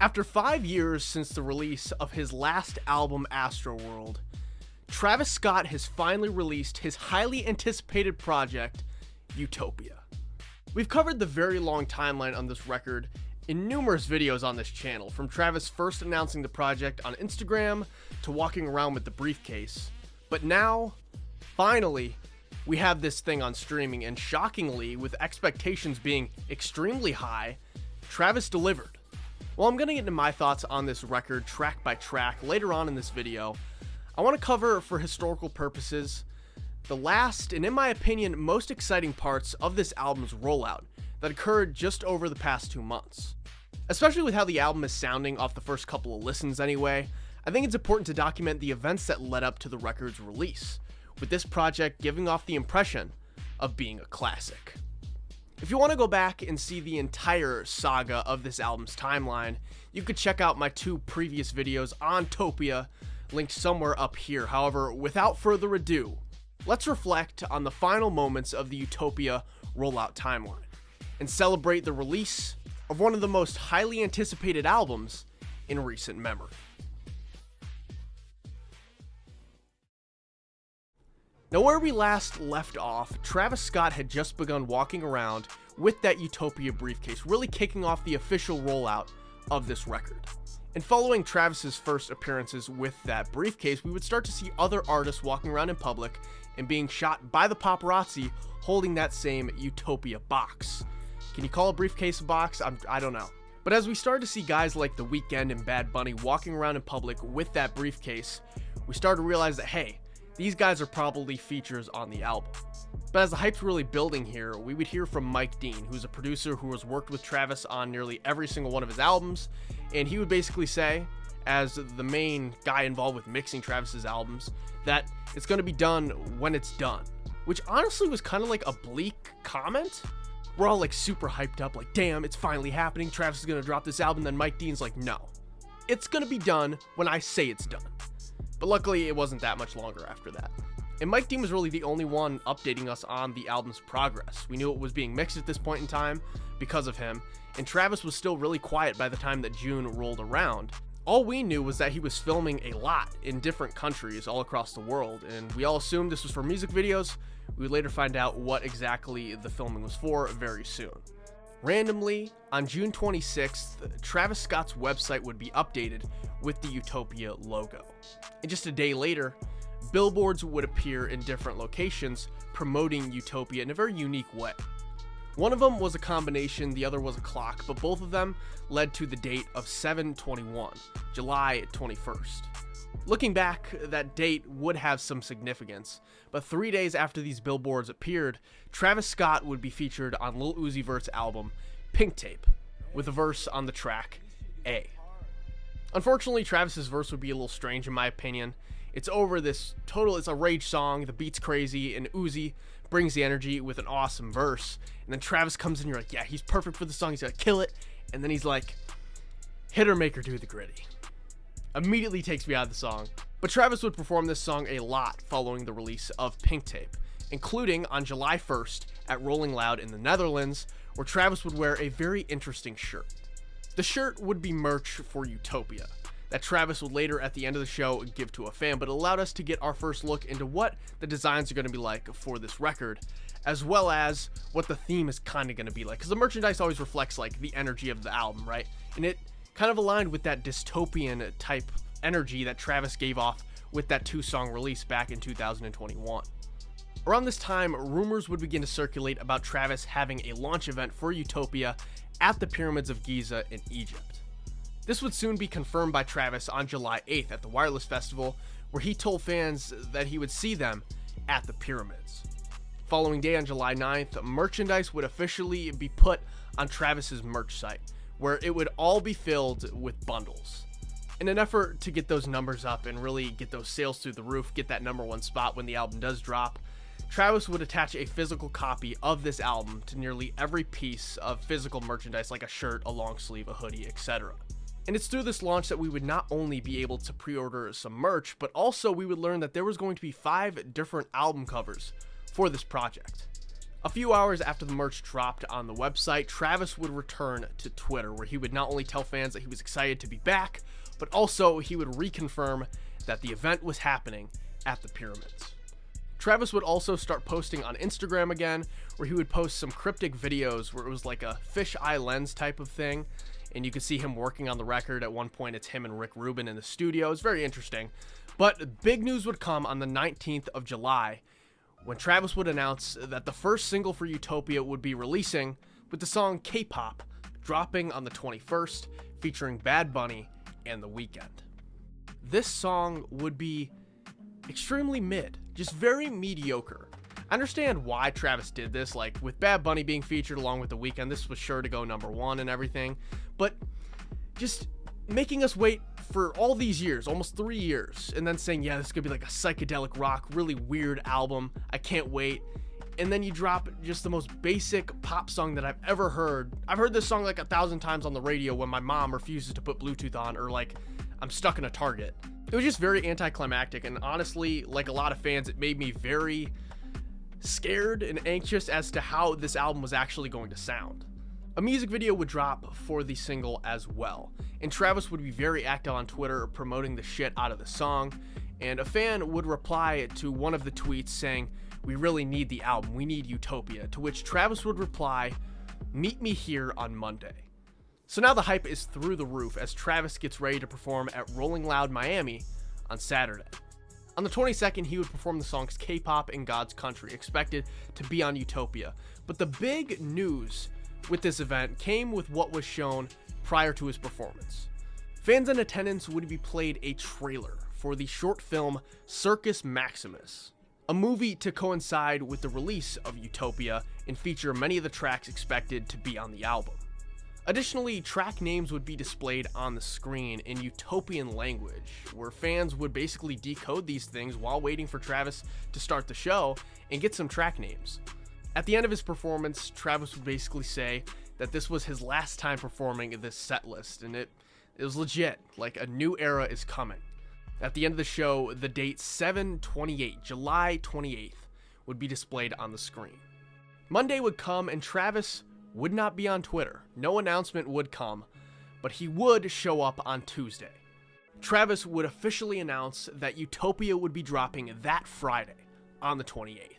After 5 years since the release of his last album, Astroworld, Travis Scott has finally released his highly anticipated project, Utopia. We've covered the very long timeline on this record in numerous videos on this channel, from Travis first announcing the project on Instagram to walking around with the briefcase. But now, finally, we have this thing on streaming, and shockingly, with expectations being extremely high, Travis delivered. While I'm going to get into my thoughts on this record track by track later on in this video, I want to cover, for historical purposes, the last, and in my opinion, most exciting parts of this album's rollout that occurred just over the past 2 months. Especially with how the album is sounding off the first couple of listens anyway, I think it's important to document the events that led up to the record's release, with this project giving off the impression of being a classic. If you want to go back and see the entire saga of this album's timeline, you could check out my 2 previous videos on Topia, linked somewhere up here. However, without further ado, let's reflect on the final moments of the Utopia rollout timeline, and celebrate the release of one of the most highly anticipated albums in recent memory. Now, where we last left off, Travis Scott had just begun walking around with that Utopia briefcase, really kicking off the official rollout of this record. And following Travis's first appearances with that briefcase, we would start to see other artists walking around in public and being shot by the paparazzi holding that same Utopia box. Can you call a briefcase a box? I don't know. But as we started to see guys like The Weeknd and Bad Bunny walking around in public with that briefcase, we started to realize that, hey, these guys are probably features on the album. But as the hype's really building here, we would hear from Mike Dean, who's a producer who has worked with Travis on nearly every single one of his albums, and he would basically say, as the main guy involved with mixing Travis's albums, that it's going to be done when it's done. Which honestly was kind of like a bleak comment. We're all like super hyped up, like, damn, it's finally happening, Travis is going to drop this album. Then Mike Dean's like, no, it's going to be done when I say it's done. But luckily, it wasn't that much longer after that. And Mike Dean was really the only one updating us on the album's progress. We knew it was being mixed at this point in time because of him, and Travis was still really quiet by the time that June rolled around. All we knew was that he was filming a lot in different countries all across the world, and we all assumed this was for music videos. We would later find out what exactly the filming was for very soon. Randomly, on June 26th, Travis Scott's website would be updated with the Utopia logo. And just a day later, billboards would appear in different locations promoting Utopia in a very unique way. One of them was a combination, the other was a clock, but both of them led to the date of 7/21, July 21st. Looking back, that date would have some significance, but 3 days after these billboards appeared, Travis Scott would be featured on Lil Uzi Vert's album, Pink Tape, with a verse on the track, A. Unfortunately, Travis's verse would be a little strange in my opinion. It's a rage song, the beat's crazy, and Uzi brings the energy with an awesome verse, and then Travis comes in, you're like, yeah, he's perfect for the song, he's gonna kill it, and then he's like, hit her, make her do the gritty. Immediately takes me out of the song. But Travis would perform this song a lot following the release of Pink Tape, including on July 1st at Rolling Loud in the Netherlands, where Travis would wear a very interesting shirt. The shirt would be merch for Utopia, that Travis would later at the end of the show give to a fan, but it allowed us to get our first look into what the designs are going to be like for this record, as well as what the theme is kind of going to be like, because the merchandise always reflects like the energy of the album, right? And it kind of aligned with that dystopian type energy that Travis gave off with that 2-song release back in 2021. Around this time, rumors would begin to circulate about Travis having a launch event for Utopia at the Pyramids of Giza in Egypt. This would soon be confirmed by Travis on July 8th at the Wireless Festival, where he told fans that he would see them at the pyramids. Following day on July 9th, merchandise would officially be put on Travis's merch site, where it would all be filled with bundles. In an effort to get those numbers up and really get those sales through the roof, get that #1 spot when the album does drop, Travis would attach a physical copy of this album to nearly every piece of physical merchandise, like a shirt, a long sleeve, a hoodie, etc. And it's through this launch that we would not only be able to pre-order some merch, but also we would learn that there was going to be 5 different album covers for this project. A few hours after the merch dropped on the website, Travis would return to Twitter, where he would not only tell fans that he was excited to be back, but also he would reconfirm that the event was happening at the pyramids. Travis would also start posting on Instagram again, where he would post some cryptic videos where it was like a fisheye lens type of thing, and you could see him working on the record. At one point, it's him and Rick Rubin in the studio. It's very interesting. But big news would come on the 19th of July, when Travis would announce that the first single for Utopia would be releasing, with the song K-Pop dropping on the 21st, featuring Bad Bunny and The Weeknd. This song would be extremely mid, just very mediocre. I understand why Travis did this, like with Bad Bunny being featured along with The Weeknd, this was sure to go #1 and everything, but just making us wait for all these years, almost 3 years, and then saying, yeah, this is gonna be like a psychedelic rock, really weird album, I can't wait, and then you drop just the most basic pop song that I've ever heard. I've heard this song like 1,000 times on the radio when my mom refuses to put Bluetooth on, or like I'm stuck in a Target. It was just very anticlimactic, and honestly, like a lot of fans, it made me very scared and anxious as to how this album was actually going to sound. A music video would drop for the single as well, and Travis would be very active on Twitter promoting the shit out of the song, and a fan would reply to one of the tweets saying, "We really need the album, we need Utopia," to which Travis would reply, "Meet me here on Monday." So now the hype is through the roof as Travis gets ready to perform at Rolling Loud Miami on Saturday. On the 22nd, he would perform the songs K-Pop and God's Country, expected to be on Utopia. But the big news with this event came with what was shown prior to his performance. Fans in attendance would be played a trailer for the short film Circus Maximus, a movie to coincide with the release of Utopia and feature many of the tracks expected to be on the album. Additionally, track names would be displayed on the screen in Utopian language, where fans would basically decode these things while waiting for Travis to start the show and get some track names. At the end of his performance, Travis would basically say that this was his last time performing this set list, and it was legit, like a new era is coming. At the end of the show, the date 7/28, July 28th, would be displayed on the screen. Monday would come and Travis would not be on Twitter. No announcement would come, but he would show up on Tuesday. Travis would officially announce that Utopia would be dropping that Friday on the 28th.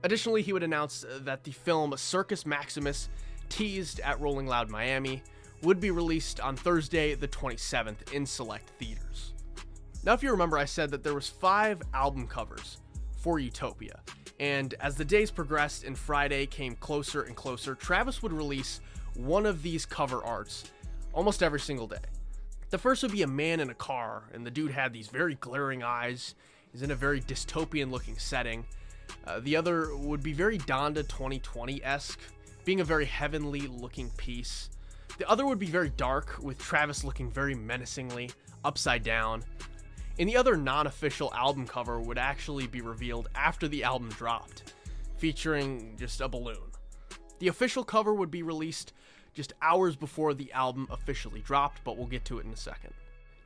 Additionally, he would announce that the film Circus Maximus, teased at Rolling Loud Miami, would be released on Thursday the 27th in select theaters. Now, if you remember, I said that there was 5 album covers for Utopia, and as the days progressed and Friday came closer and closer, Travis would release one of these cover arts almost every single day. The first would be a man in a car, and the dude had these very glaring eyes. He's in a very dystopian looking setting. The other would be very Donda 2020-esque, being a very heavenly looking piece. The other would be very dark, with Travis looking very menacingly, upside down. And the other non-official album cover would actually be revealed after the album dropped, featuring just a balloon. The official cover would be released just hours before the album officially dropped, but we'll get to it in a second.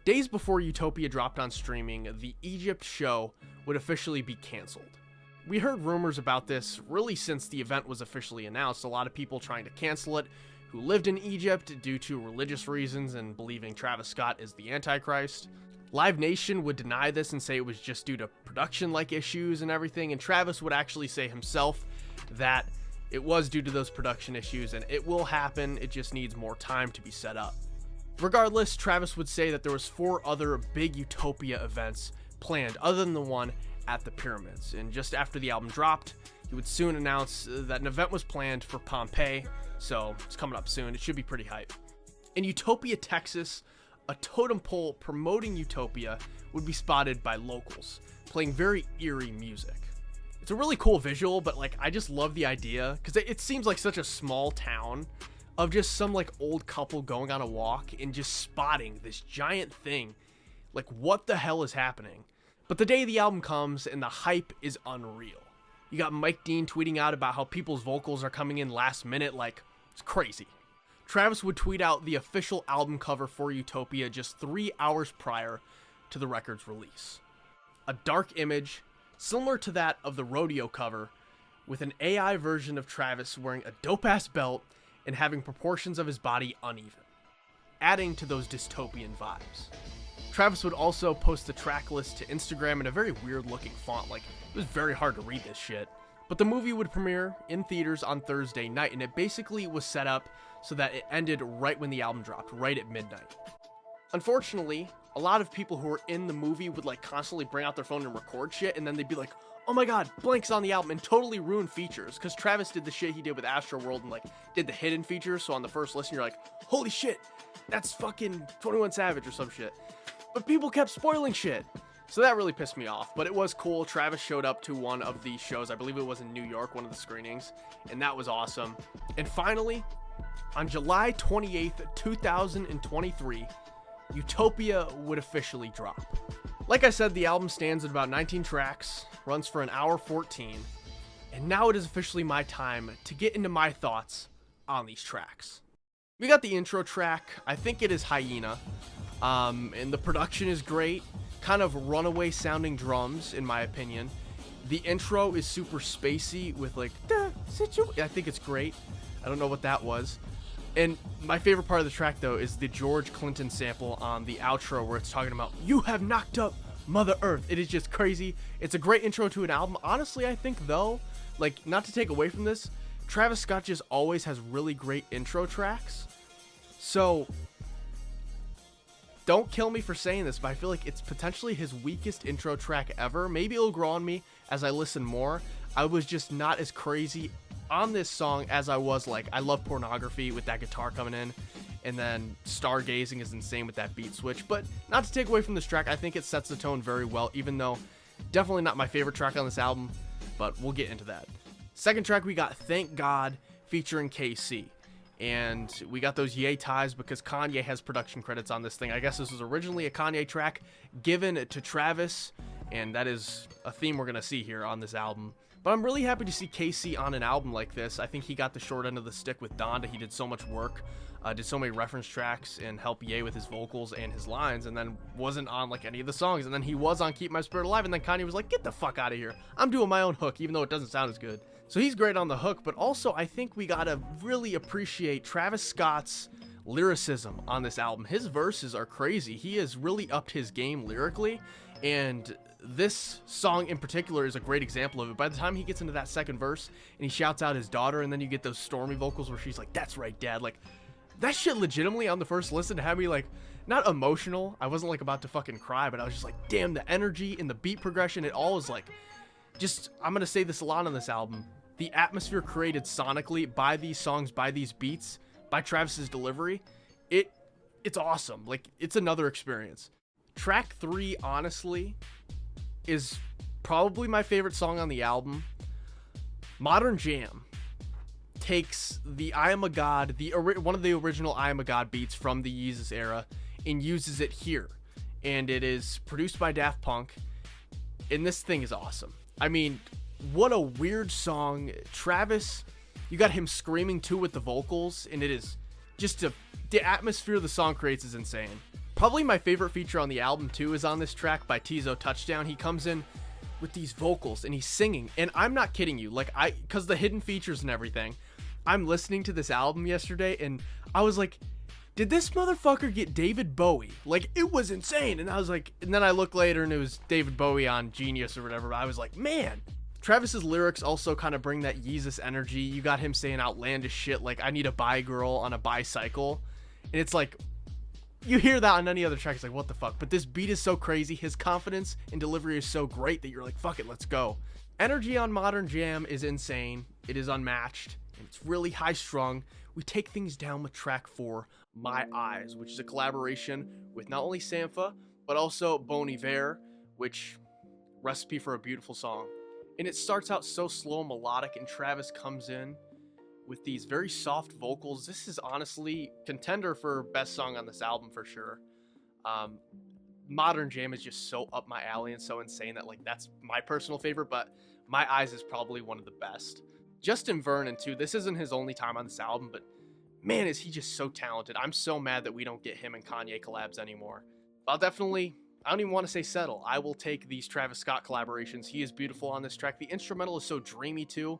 Days before Utopia dropped on streaming, the Egypt show would officially be canceled. We heard rumors about this really since the event was officially announced. A lot of people trying to cancel it who lived in Egypt due to religious reasons and believing Travis Scott is the Antichrist. Live Nation would deny this and say it was just due to production-like issues and everything, and Travis would actually say himself that it was due to those production issues and it will happen, it just needs more time to be set up. Regardless, Travis would say that there was 4 other big Utopia events planned other than the one at the pyramids, and just after the album dropped, he would soon announce that an event was planned for Pompeii, so it's coming up soon. It should be pretty hype. In Utopia, Texas, a totem pole promoting Utopia would be spotted by locals, playing very eerie music. It's a really cool visual, but like I just love the idea, because it seems like such a small town of just some like old couple going on a walk and just spotting this giant thing. Like, what the hell is happening? But the day the album comes and the hype is unreal. You got Mike Dean tweeting out about how people's vocals are coming in last minute, like, it's crazy. Travis would tweet out the official album cover for Utopia just 3 hours prior to the record's release. A dark image, similar to that of the Rodeo cover, with an AI version of Travis wearing a dope-ass belt and having proportions of his body uneven, adding to those dystopian vibes. Travis would also post the track list to Instagram in a very weird-looking font, like, it was very hard to read this shit. But the movie would premiere in theaters on Thursday night, and it basically was set up so that it ended right when the album dropped, right at midnight. Unfortunately, a lot of people who were in the movie would like constantly bring out their phone and record shit, and then they'd be like, oh my god, blank's on the album, and totally ruin features, because Travis did the shit he did with Astroworld and like did the hidden features, so on the first listen you're like, holy shit, that's fucking 21 Savage or some shit. But people kept spoiling shit. So that really pissed me off, but it was cool. Travis showed up to one of these shows. I believe it was in New York, one of the screenings, and that was awesome. And finally, on July 28th, 2023, Utopia would officially drop. Like I said, the album stands at about 19 tracks, runs for an hour 14, and now it is officially my time to get into my thoughts on these tracks. We got the intro track. I think it is Hyena, and the production is great. Kind of runaway sounding drums, in my opinion. The intro is super spacey with like, I think it's great. I don't know what that was. And my favorite part of the track, though, is the George Clinton sample on the outro where it's talking about, you have knocked up Mother Earth. It is just crazy. It's a great intro to an album. Honestly, I think, though, like, not to take away from this, Travis Scott just always has really great intro tracks. So don't kill me for saying this, but I feel like it's potentially his weakest intro track ever. Maybe it'll grow on me as I listen more. I was just not as crazy on this song as I was like, I love Pornography with that guitar coming in, and then Stargazing is insane with that beat switch. But not to take away from this track, I think it sets the tone very well, even though definitely not my favorite track on this album, but we'll get into that. Second track, we got Thank God featuring KC. And we got those yay ties because Kanye has production credits on this thing. I guess this was originally a Kanye track given to Travis, and that is a theme we're going to see here on this album. But I'm really happy to see KC on an album like this. I think he got the short end of the stick with Donda. He did so much work, did so many reference tracks, and helped Ye with his vocals and his lines, and then wasn't on like any of the songs. And then he was on Keep My Spirit Alive, and then Kanye was like, get the fuck out of here. I'm doing my own hook, even though it doesn't sound as good. So he's great on the hook, but also I think we gotta really appreciate Travis Scott's lyricism on this album. His verses are crazy. He has really upped his game lyrically, and this song in particular is a great example of it. By the time he gets into that second verse and he shouts out his daughter, and then you get those stormy vocals where she's like, that's right, dad. Like, that shit legitimately on the first listen had me like, not emotional. I wasn't like about to fucking cry, but I was just like, damn, the energy and the beat progression, it all is like, just, I'm gonna say this a lot on this album. The atmosphere created sonically by these songs, by these beats, by Travis's delivery, it's awesome. Like, it's another experience. Track 3, honestly, is probably my favorite song on the album. Modern Jam takes the I Am a God, one of the original I Am a God beats from the Yeezus era, and uses it here. And it is produced by Daft Punk, and this thing is awesome. I mean, what a weird song. Travis, you got him screaming too with the vocals, and it is just the atmosphere the song creates is insane. Probably my favorite feature on the album too is on this track by Tizo Touchdown. He comes in with these vocals and he's singing, and I'm not kidding you, like, because the hidden features and everything, I'm listening to this album yesterday and I was like, did this motherfucker get David Bowie? Like, it was insane. And I was like, and then I looked later and it was David Bowie on Genius or whatever. I was like, man. Travis's lyrics also kind of bring that Yeezus energy. You got him saying outlandish shit like, I need a bi girl on a bicycle. And it's like, you hear that on any other track, it's like, what the fuck? But this beat is so crazy. His confidence and delivery is so great that you're like, fuck it, let's go. Energy on Modern Jam is insane. It is unmatched. And it's really high strung. We take things down with track 4, My Eyes, which is a collaboration with not only Sampha, but also Bon Iver, which, recipe for a beautiful song. And it starts out so slow and melodic, and Travis comes in with these very soft vocals. This is honestly contender for best song on this album for sure. Modern Jam is just so up my alley and so insane that like that's my personal favorite, but My Eyes is probably one of the best. Justin Vernon too, this isn't his only time on this album, but man, is he just so talented. I'm so mad that we don't get him and Kanye collabs anymore. I'll definitely, I don't even want to say settle. I will take these Travis Scott collaborations. He is beautiful on this track. The instrumental is so dreamy too.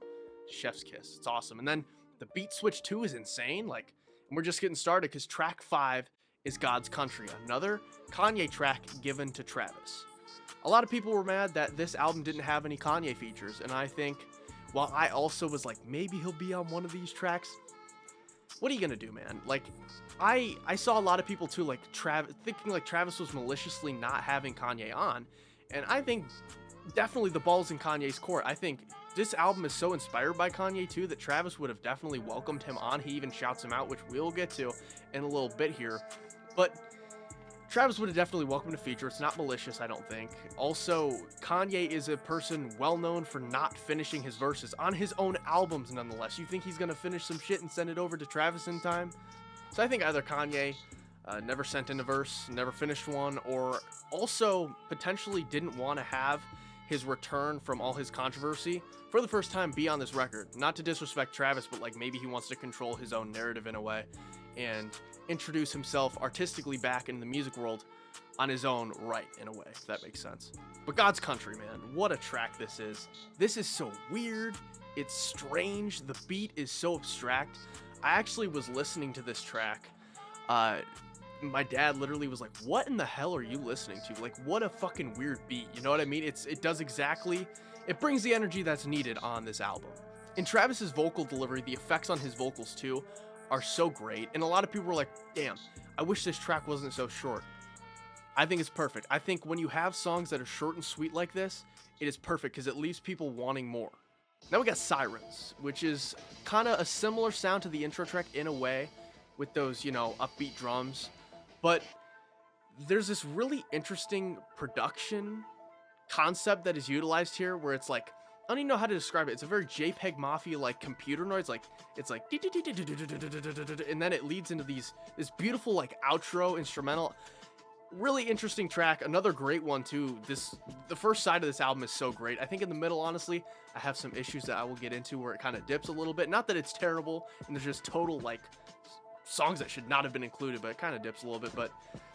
chef's kiss. It's awesome. And then the beat switch too is insane. Like, and we're just getting started because track 5 is God's Country, another Kanye track given to Travis. A lot of people were mad that this album didn't have any Kanye features, and I think, while I also was like, maybe he'll be on one of these tracks, what are you gonna do, man? Like, I saw a lot of people too, like, thinking like Travis was maliciously not having Kanye on, and I think definitely the ball's in Kanye's court. I think this album is so inspired by Kanye too that Travis would have definitely welcomed him on. He even shouts him out, which we'll get to in a little bit here, but Travis would have definitely welcomed a feature. It's not malicious, I don't think. Also, Kanye is a person well known for not finishing his verses on his own albums, nonetheless. You think he's going to finish some shit and send it over to Travis in time? So I think either Kanye never sent in a verse, never finished one, or also potentially didn't want to have his return from all his controversy for the first time be on this record. Not to disrespect Travis, but like maybe he wants to control his own narrative in a way and introduce himself artistically back into the music world on his own right, in a way, if that makes sense. But God's Country, man, what a track this is. This is so weird, it's strange, the beat is so abstract. I actually was listening to this track, my dad literally was like, what in the hell are you listening to? Like, what a fucking weird beat, you know what I mean? It does exactly, it brings the energy that's needed on this album. In Travis's vocal delivery, the effects on his vocals too are so great, and a lot of people were like, damn, I wish this track wasn't so short. I think it's perfect. I think when you have songs that are short and sweet like this, it is perfect because it leaves people wanting more. Now we got Sirens, which is kind of a similar sound to the intro track in a way, with those, you know, upbeat drums, but there's this really interesting production concept that is utilized here where it's like, I don't even know how to describe it. It's a very JPEG Mafia like computer noise. Like it's like, and then it leads into this beautiful like outro instrumental. Really interesting track. Another great one too. The first side of this album is so great. I think in the middle, honestly, I have some issues that I will get into where it kind of dips a little bit. Not that it's terrible and there's just total like songs that should not have been included, but it kind of dips a little bit. But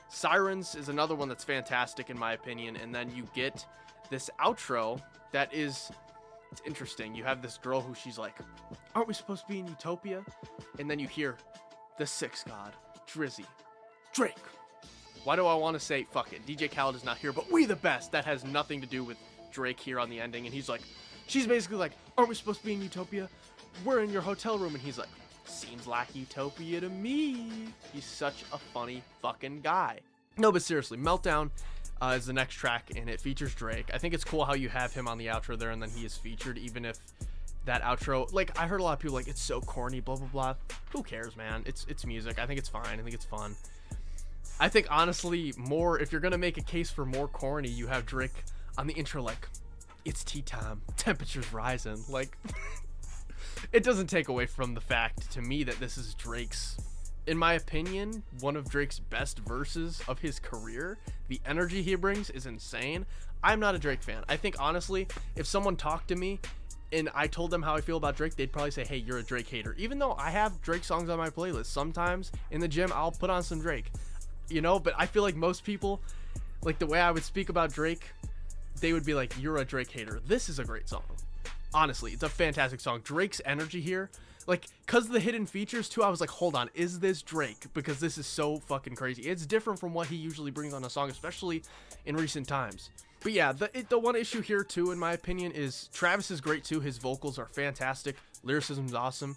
Sirens is another one that's fantastic in my opinion. And then you get this outro that is, it's interesting. You have this girl who she's like, aren't we supposed to be in Utopia? And then you hear the Six God, Drizzy, Drake. Why do I want to say, fuck it, DJ Khaled is not here, but we the best. That has nothing to do with Drake here on the ending. And he's like, she's basically like, aren't we supposed to be in Utopia? We're in your hotel room. And he's like, seems like Utopia to me. He's such a funny fucking guy. No, but seriously, Meltdown is the next track, and it features Drake. I think it's cool how you have him on the outro there, and then he is featured, even if that outro, like, I heard a lot of people like, it's so corny, blah, blah, blah. Who cares, man? It's music. I think it's fine. I think it's fun. I think, honestly, more, if you're going to make a case for more corny, you have Drake on the intro like, it's tea time, temperature's rising. Like, it doesn't take away from the fact, to me, that this is Drake's, in my opinion, one of Drake's best verses of his career. The energy he brings is insane. I'm not a Drake fan. I think, honestly, if someone talked to me and I told them how I feel about Drake, they'd probably say, hey, you're a Drake hater. Even though I have Drake songs on my playlist, sometimes in the gym, I'll put on some Drake, you know? But I feel like most people, like the way I would speak about Drake, they would be like, you're a Drake hater. This is a great song. Honestly, it's a fantastic song. Drake's energy here, like, because of the hidden features too, I was like, hold on, is this Drake? Because this is so fucking crazy. It's different from what he usually brings on a song, especially in recent times. But yeah, the one issue here too, in my opinion, is Travis is great too. His vocals are fantastic. Lyricism's awesome.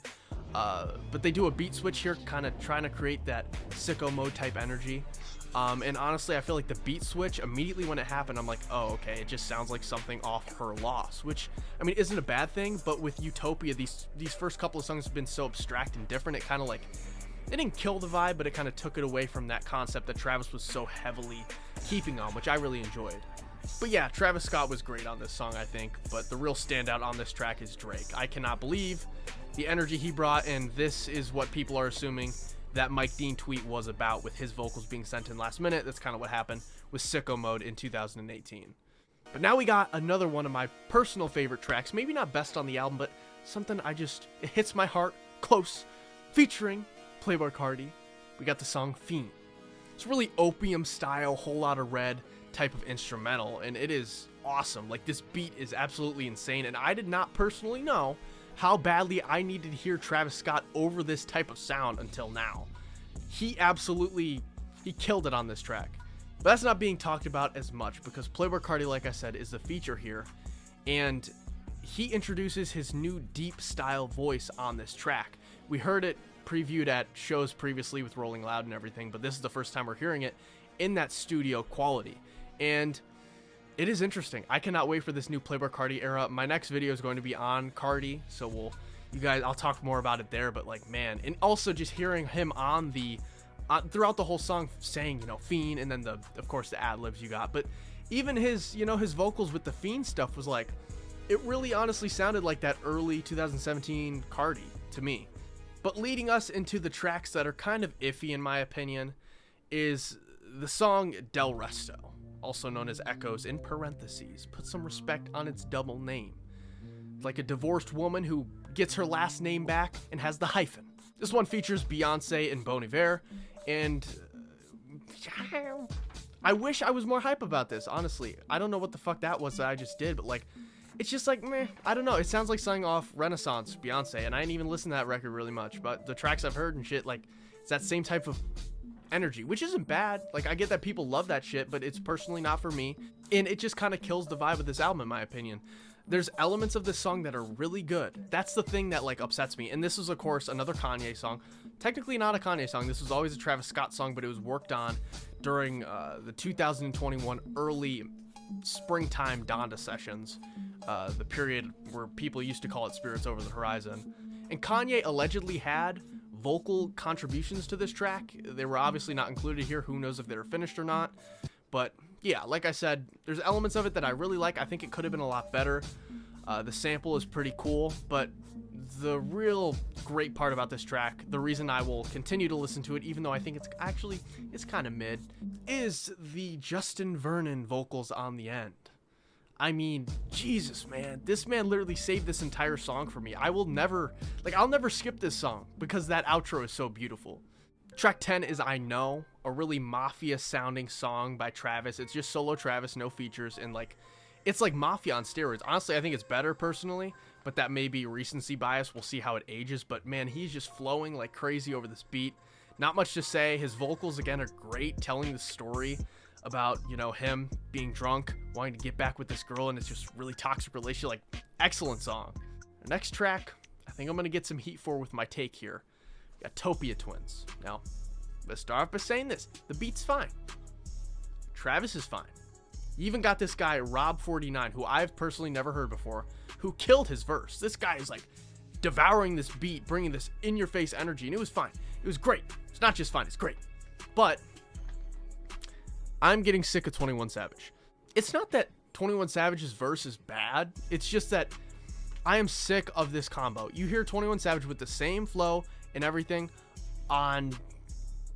But they do a beat switch here, kind of trying to create that sicko mode type energy. And honestly, I feel like the beat switch, immediately when it happened, I'm like, oh, okay, it just sounds like something off Her Loss, which, I mean, isn't a bad thing, but with Utopia, these first couple of songs have been so abstract and different, it kind of like, it didn't kill the vibe, but it kind of took it away from that concept that Travis was so heavily keeping on, which I really enjoyed. But yeah, Travis Scott was great on this song, I think, but the real standout on this track is Drake. I cannot believe the energy he brought, and this is what people are assuming that Mike Dean tweet was about, with his vocals being sent in last minute. That's kind of what happened with Sicko Mode in 2018. But now we got another one of my personal favorite tracks, maybe not best on the album, but something it hits my heart close, featuring Playboi Carti. We got the song Fiend. It's really opium style, Whole Lotta Red type of instrumental, and it is awesome. Like, this beat is absolutely insane, and I did not personally know how badly I needed to hear Travis Scott over this type of sound until now. He killed it on this track. But that's not being talked about as much because Playboi Carti, like I said, is the feature here, and he introduces his new deep style voice on this track. We heard it previewed at shows previously with Rolling Loud and everything, but this is the first time we're hearing it in that studio quality, and it is interesting. I cannot wait for this new Playboi Carti era. My next video is going to be on Carti, so I'll talk more about it there. But like, man, and also just hearing him on the throughout the whole song saying, you know, fiend, and then of course the ad libs you got, but even his, you know, his vocals with the fiend stuff was like, it really honestly sounded like that early 2017 Carti to me. But leading us into the tracks that are kind of iffy in my opinion is the song Del Resto, also known as Echoes in parentheses. Put some respect on its double name. Like a divorced woman who gets her last name back and has the hyphen. This one features Beyonce and Bon Iver, and I wish I was more hype about this, honestly. I don't know what the fuck that was that I just did, but like, it's just like, meh, I don't know. It sounds like something off Renaissance Beyonce, and I didn't even listen to that record really much, but the tracks I've heard and shit, like, it's that same type of energy, which isn't bad. Like, I get that people love that shit, but it's personally not for me, and it just kind of kills the vibe of this album in my opinion. There's elements of this song that are really good. That's the thing that like upsets me. And this is of course another Kanye song. Technically not a Kanye song. This was always a Travis Scott song, but it was worked on during the 2021 early springtime Donda sessions, the period where people used to call it Spirits Over the Horizon. And Kanye allegedly had vocal contributions to this track. They were obviously not included here. Who knows if they were finished or not, but yeah, like I said, there's elements of it that I really like. I think it could have been a lot better. The sample is pretty cool, but the real great part about this track, the reason I will continue to listen to it, even though I think it's kind of mid, is the Justin Vernon vocals on the end. I mean, Jesus, man, this man literally saved this entire song for me. I'll never skip this song because that outro is so beautiful. Track 10 is I Know, a really mafia sounding song by Travis. It's just solo Travis, no features, and like, it's like mafia on steroids. Honestly, I think it's better personally, but that may be recency bias. We'll see how it ages, but man, he's just flowing like crazy over this beat. Not much to say. His vocals again are great, telling the story about, you know, him being drunk, wanting to get back with this girl, and it's just really toxic relationship. Like, excellent song. The next track, I think I'm gonna get some heat for with my take here. We got Topia Twins. Now, let's start off by saying this. The beat's fine. Travis is fine. You even got this guy, Rob49, who I've personally never heard before, who killed his verse. This guy is like devouring this beat, bringing this in-your-face energy, and it was fine. It was great. It's not just fine, it's great. But I'm getting sick of 21 Savage. It's not that 21 Savage's verse is bad. It's just that I am sick of this combo. You hear 21 Savage with the same flow and everything on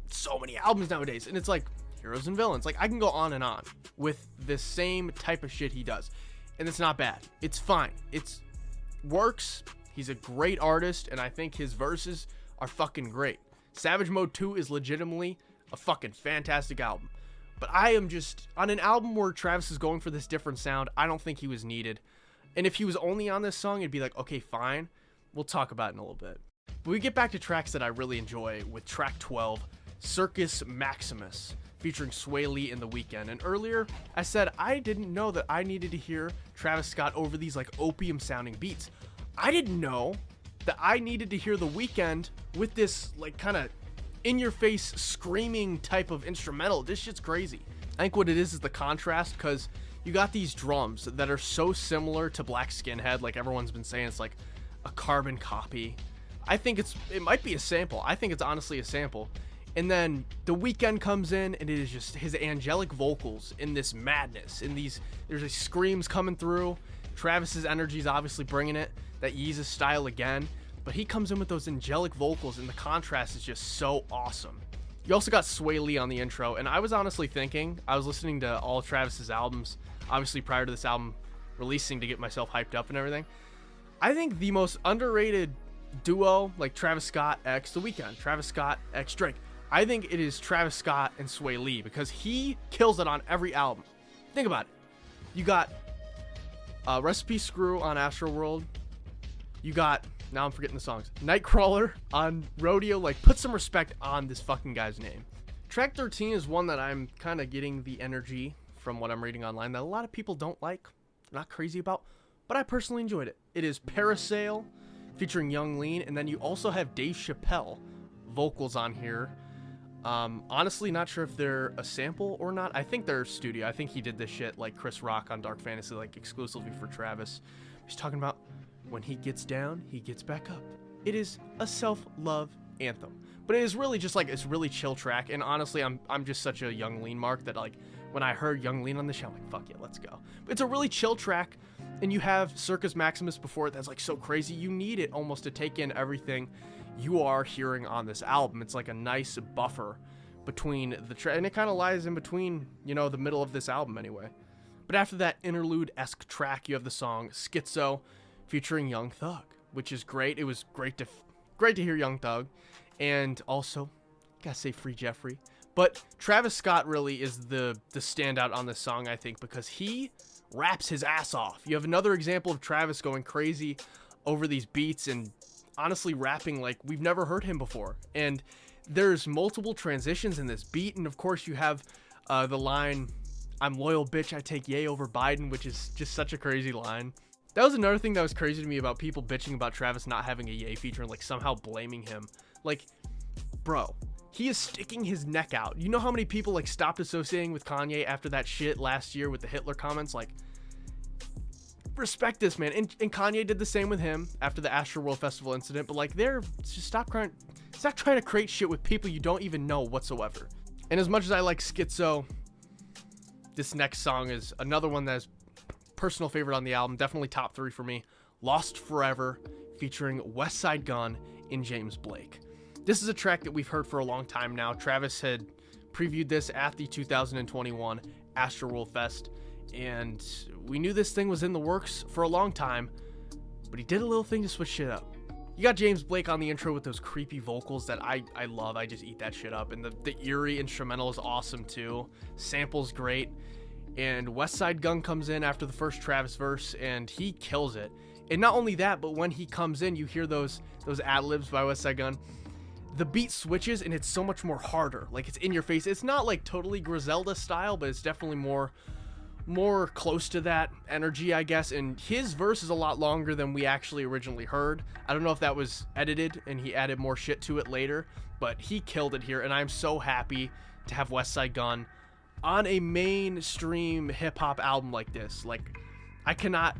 so many albums nowadays, and it's like heroes and villains. Like, I can go on and on with the same type of shit he does, and it's not bad. It's fine. It's works. He's a great artist, and I think his verses are fucking great. Savage Mode 2 is legitimately a fucking fantastic album. But I am just on an album where Travis is going for this different sound. I don't think he was needed. And if he was only on this song, it'd be like, okay, fine. We'll talk about it in a little bit. But we get back to tracks that I really enjoy with track 12, Circus Maximus, featuring Sway Lee in The Weeknd. And earlier, I said I didn't know that I needed to hear Travis Scott over these like opium-sounding beats. I didn't know that I needed to hear The Weeknd with this like kind of in-your-face screaming type of instrumental. This shit's crazy. I think what it is the contrast, because you got these drums that are so similar to Black Skinhead, like everyone's been saying it's like a carbon copy. I think it might be a sample. I think it's honestly a sample. And then The Weeknd comes in, and it is just his angelic vocals in this madness. In these, there's these screams coming through. Travis's energy is obviously bringing it, that Yeezus style again. But he comes in with those angelic vocals, and the contrast is just so awesome. You also got Sway Lee on the intro, and I was honestly thinking, I was listening to all Travis's albums, obviously prior to this album releasing to get myself hyped up and everything. I think the most underrated duo, like Travis Scott x The Weeknd, Travis Scott x Drake, I think it is Travis Scott and Sway Lee, because he kills it on every album. Think about it. You got Recipe Screw on Astroworld. You got, now I'm forgetting the songs, Nightcrawler on Rodeo. Like, put some respect on this fucking guy's name. Track 13 is one that I'm kind of getting the energy from what I'm reading online that a lot of people don't like, not crazy about, but I personally enjoyed it. It is Parasail featuring Young Lean, and then you also have Dave Chappelle vocals on here. Honestly, not sure if they're a sample or not. I think they're studio. I think he did this shit like Chris Rock on Dark Fantasy, like exclusively for Travis. He's talking about when he gets down, he gets back up. It is a self-love anthem, but it is really just like, it's really chill track. And honestly, I'm just such a Young Lean mark that like when I heard Young Lean on the show, I'm like, fuck yeah, let's go. But it's a really chill track, and you have Circus Maximus before it that's like so crazy. You need it almost to take in everything you are hearing on this album. It's like a nice buffer between the track, and it kind of lies in between, you know, the middle of this album anyway. But after that interlude-esque track, you have the song Schizo featuring Young Thug, which is great. It was great to hear Young Thug, and also gotta say Free Jeffrey. But Travis Scott really is the standout on this song, I think, because he raps his ass off. You have another example of Travis going crazy over these beats and honestly rapping like we've never heard him before. And there's multiple transitions in this beat, and of course you have the line, "I'm loyal, bitch, I take Ye over Biden," which is just such a crazy line. That was another thing that was crazy to me about people bitching about Travis not having a Ye feature and like somehow blaming him. Like, bro, he is sticking his neck out. You know how many people like stopped associating with Kanye after that shit last year with the Hitler comments? Like, respect this man. And Kanye did the same with him after the Astroworld Festival incident. But like, just stop trying to create shit with people you don't even know whatsoever. And as much as I like Schizo, this next song is another one that's personal favorite on the album, definitely top 3 for me. Lost Forever featuring Westside Gunn and James Blake. This is a track that we've heard for a long time now. Travis had previewed this at the 2021 Astroworld Fest, and we knew this thing was in the works for a long time, but he did a little thing to switch shit up. You got James Blake on the intro with those creepy vocals that I love. I just eat that shit up. And the eerie instrumental is awesome too. Sample's great. And Westside Gunn comes in after the first Travis verse, and he kills it. And not only that, but when he comes in, you hear those ad-libs by Westside Gunn. The beat switches, and it's so much more harder. Like, it's in your face. It's not like totally Griselda style, but it's definitely more close to that energy, I guess. And his verse is a lot longer than we actually originally heard. I don't know if that was edited and he added more shit to it later, but he killed it here, and I'm so happy to have Westside Gunn on a mainstream hip-hop album like this. Like, I cannot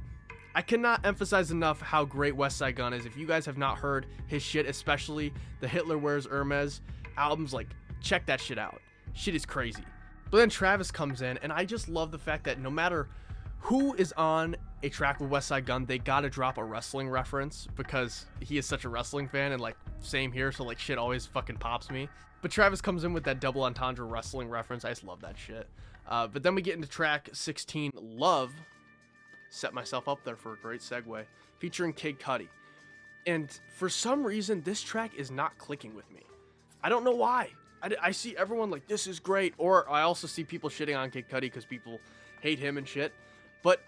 emphasize enough how great Westside Gunn is. If you guys have not heard his shit, especially the Hitler Wears Hermes albums, like, check that shit out. Shit is crazy. But then Travis comes in, and I just love the fact that no matter who is on a track with Westside Gunn, they gotta drop a wrestling reference because he is such a wrestling fan, and like, same here, so like, shit always fucking pops me. But Travis comes in with that double entendre wrestling reference. I just love that shit. But then we get into track 16, Love. Set myself up there for a great segue, featuring Kid Cudi. And for some reason, this track is not clicking with me. I don't know why. I see everyone like, this is great, or I also see people shitting on Kid Cudi because people hate him and shit. But,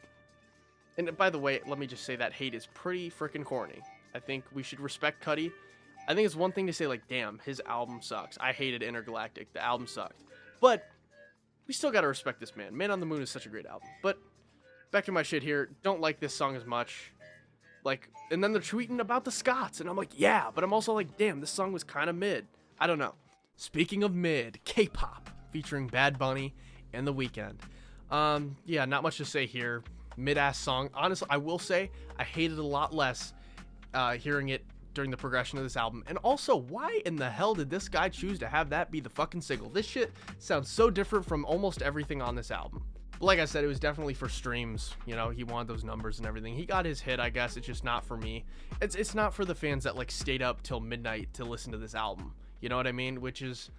and by the way, let me just say that hate is pretty freaking corny. I think we should respect Cudi. I think it's one thing to say like, damn, his album sucks. I hated Intergalactic. The album sucked. But we still gotta respect this man. Man on the Moon is such a great album. But back to my shit here. Don't like this song as much. Like, and then they're tweeting about the Scots, and I'm like, yeah, but I'm also like, damn, this song was kind of mid. I don't know. Speaking of mid, K-pop featuring Bad Bunny and The Weeknd. Yeah, not much to say here. Mid-ass song. Honestly, I will say I hated it a lot less hearing it during the progression of this album. And also, why in the hell did this guy choose to have that be the fucking single? This shit sounds so different from almost everything on this album. But like I said, it was definitely for streams. You know, he wanted those numbers and everything. He got his hit, I guess. It's just not for me. It's not for the fans that like stayed up till midnight to listen to this album. You know what I mean? Which is,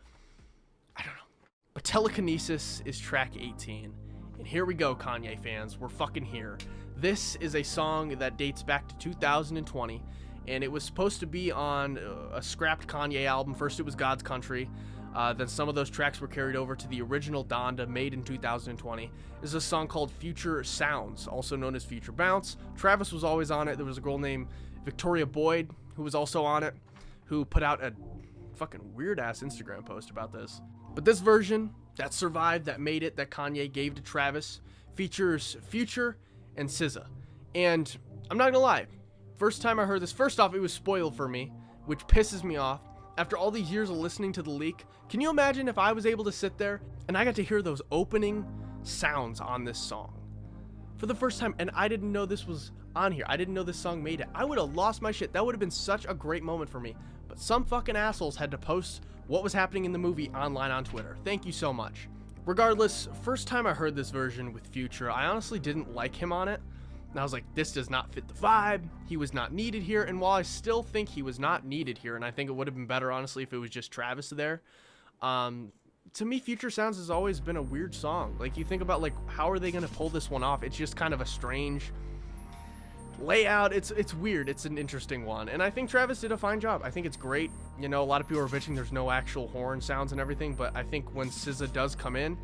I don't know. But Telekinesis is track 18. And here we go, Kanye fans. We're fucking here. This is a song that dates back to 2020. And it was supposed to be on a scrapped Kanye album. First it was God's Country. Then some of those tracks were carried over to the original Donda, made in 2020. This is a song called Future Sounds, also known as Future Bounce. Travis was always on it. There was a girl named Victoria Boyd, who was also on it, who put out a fucking weird ass Instagram post about this. But this version that survived, that made it, that Kanye gave to Travis, features Future and SZA. And I'm not gonna lie, first time I heard this, first off, it was spoiled for me, which pisses me off. After all these years of listening to the leak, can you imagine if I was able to sit there and I got to hear those opening sounds on this song for the first time, and I didn't know this was on here? I didn't know this song made it. I would have lost my shit. That would have been such a great moment for me. But some fucking assholes had to post what was happening in the movie online on Twitter. Thank you so much. Regardless, first time I heard this version with Future, I honestly didn't like him on it. And I was like, this does not fit the vibe. He was not needed here. And while I still think he was not needed here, and I think it would have been better, honestly, if it was just Travis there, to me, Future Sounds has always been a weird song. Like, you think about, like, how are they going to pull this one off? It's just kind of a strange layout. It's weird. It's an interesting one. And I think Travis did a fine job. I think it's great. You know, a lot of people are bitching there's no actual horn sounds and everything, but I think when SZA does come in,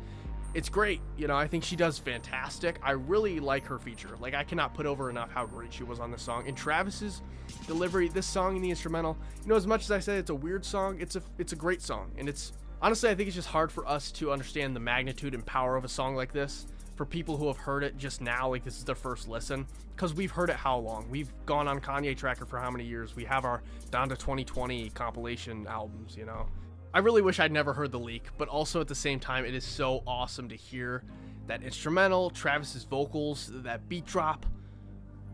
it's great. You know, I think she does fantastic. I really like her feature. Like, I cannot put over enough how great she was on this song. And Travis's delivery, this song and the instrumental, you know, as much as I say it's a weird song, it's a great song. And it's, honestly, I think it's just hard for us to understand the magnitude and power of a song like this for people who have heard it just now, like this is their first listen, because we've heard it how long? We've gone on Kanye Tracker for how many years? We have our down to 2020 compilation albums, you know? I really wish I'd never heard the leak, but also at the same time, it is so awesome to hear that instrumental, Travis's vocals, that beat drop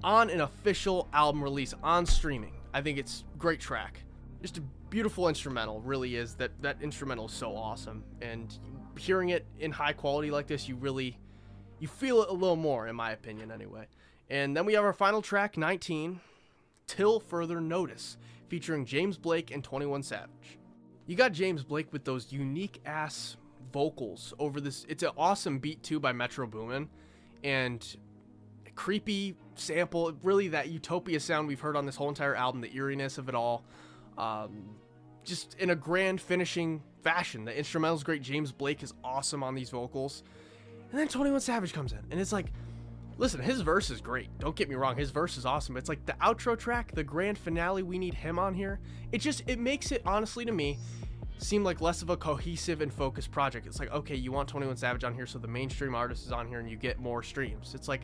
on an official album release on streaming. I think it's a great track. Just a beautiful instrumental, really is. That instrumental is so awesome. And hearing it in high quality like this, you feel it a little more, in my opinion, anyway. And then we have our final track, 19, Till Further Notice, featuring James Blake and 21 Savage. You got James Blake with those unique ass vocals over this. It's an awesome beat too by Metro Boomin, and a creepy sample, really that Utopia sound we've heard on this whole entire album, the eeriness of it all, just in a grand finishing fashion. The instrumental's great. James Blake is awesome on these vocals, and then 21 Savage comes in, and it's like, listen, his verse is great. Don't get me wrong, his verse is awesome. It's like the outro track, the grand finale, we need him on here. It makes it, honestly, to me, seem like less of a cohesive and focused project. It's like, okay, you want 21 Savage on here, so the mainstream artist is on here and you get more streams. It's like,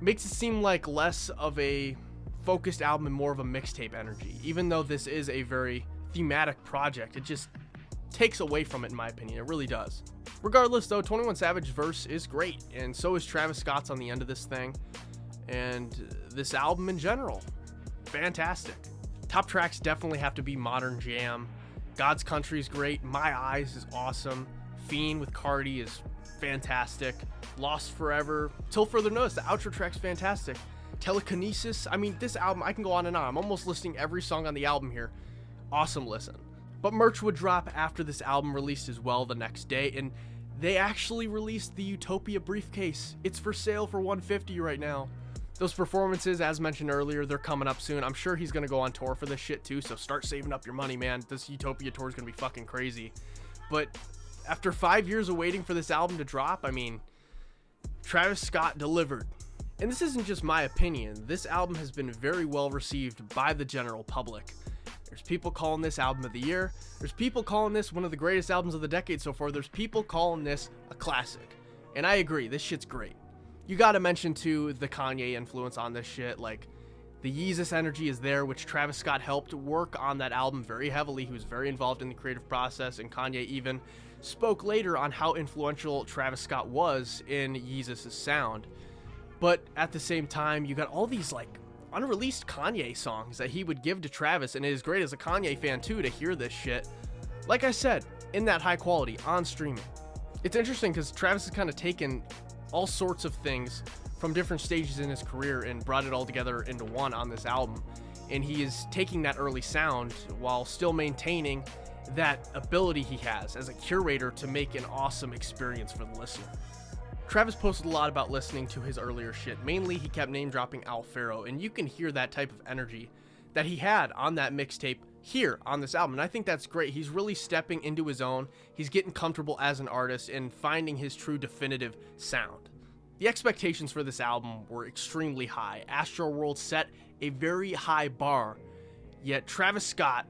makes it seem like less of a focused album and more of a mixtape energy. Even though this is a very thematic project, it just takes away from it, in my opinion. It really does. Regardless, though, 21 Savage's verse is great, and so is Travis Scott's on the end of this thing. And this album in general, fantastic. Top tracks definitely have to be Modern Jam. God's Country is great. My Eyes is awesome. Fiend with Cardi is fantastic. Lost Forever. Till Further Notice, the outro track's fantastic. Telekinesis. I mean, this album, I can go on and on. I'm almost listing every song on the album here. Awesome listen. But merch would drop after this album released as well the next day, and they actually released the Utopia briefcase. It's for sale for $150 right now. Those performances, as mentioned earlier, they're coming up soon. I'm sure he's going to go on tour for this shit too, so start saving up your money, man. This Utopia tour is going to be fucking crazy. But after 5 years of waiting for this album to drop, I mean, Travis Scott delivered. And this isn't just my opinion. This album has been very well received by the general public. There's people calling this album of the year. There's people calling this one of the greatest albums of the decade so far. There's people calling this a classic. And I agree, this shit's great. You gotta mention too the Kanye influence on this shit. Like, the Yeezus energy is there, which Travis Scott helped work on that album very heavily. He was very involved in the creative process, and Kanye even spoke later on how influential Travis Scott was in Yeezus' sound. But at the same time, you got all these like unreleased Kanye songs that he would give to Travis, and it is great as a Kanye fan too to hear this shit, like I said, in that high quality on streaming. It's interesting because Travis has kind of taken all sorts of things from different stages in his career and brought it all together into one on this album, and he is taking that early sound while still maintaining that ability he has as a curator to make an awesome experience for the listener. Travis posted a lot about listening to his earlier shit. Mainly, he kept name dropping Al Faro, and you can hear that type of energy that he had on that mixtape here on this album, and I think that's great. He's really stepping into his own. He's getting comfortable as an artist and finding his true definitive sound. The expectations for this album were extremely high. Astroworld set a very high bar, yet Travis Scott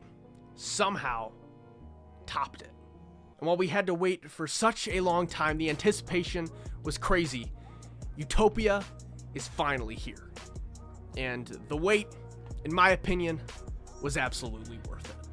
somehow topped it. And while we had to wait for such a long time, the anticipation was crazy. Utopia is finally here. And the wait, in my opinion, was absolutely worth it.